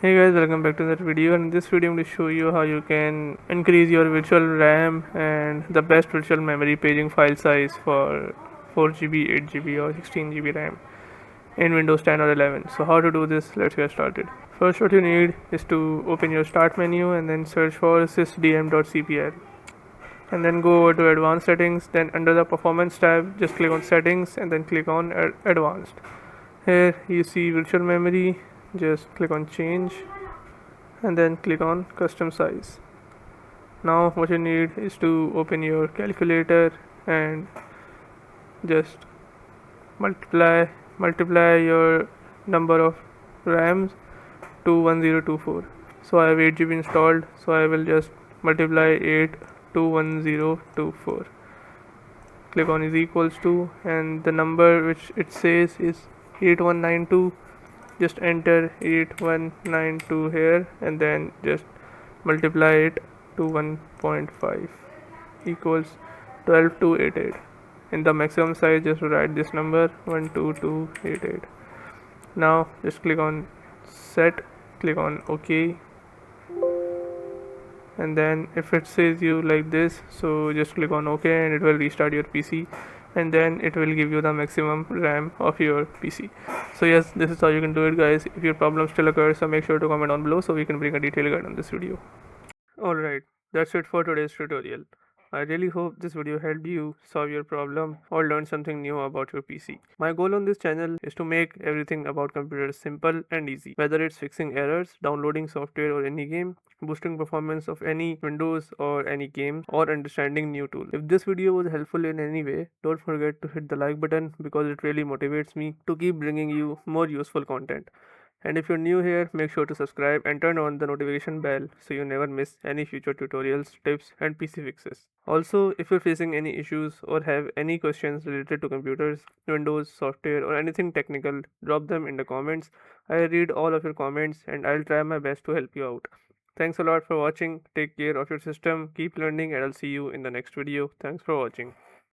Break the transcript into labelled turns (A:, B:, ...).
A: Hey guys, welcome back to that video. And in this video I'm going to show you how you can increase your virtual RAM and the best virtual memory paging file size for 4GB, 8GB or 16GB RAM in Windows 10 or 11. So how to do this? Let's get started. First what you need is to open your start menu and then search for sysdm.cpl and then go over to advanced settings. Then under the performance tab just click on settings and then click on advanced. Here you see virtual memory, just click on change and then click on custom size. Now what you need is to open your calculator and just multiply your number of RAMs to 1024. So I have 8GB installed, so I will just multiply 8 to 1024. Click on is equals to, and the number which it says is 8192. Just enter 8192 here and then just multiply it to 1.5 equals 12288. In the maximum size just write this number 12288. Now just click on set, click on OK, and then if it says you like this, so just click on OK and it will restart your PC, and then it will give you the maximum RAM of your PC. So yes, this is how you can do it, guys. If your problem still occurs, so make sure to comment down below so we can bring a detailed guide on this video. Alright, that's it for today's tutorial. I really hope this video helped you solve your problem or learn something new about your PC. My goal on this channel is to make everything about computers simple and easy, whether it's fixing errors, downloading software or any game, boosting performance of any Windows or any game, or understanding new tool. If this video was helpful in any way, don't forget to hit the like button because it really motivates me to keep bringing you more useful content. And if you're new here, make sure to subscribe and turn on the notification bell so you never miss any future tutorials, tips, and PC fixes. Also, if you're facing any issues or have any questions related to computers, Windows, software, or anything technical, drop them in the comments. I read all of your comments and I'll try my best to help you out. Thanks a lot for watching. Take care of your system, keep learning, and I'll see you in the next video. Thanks for watching.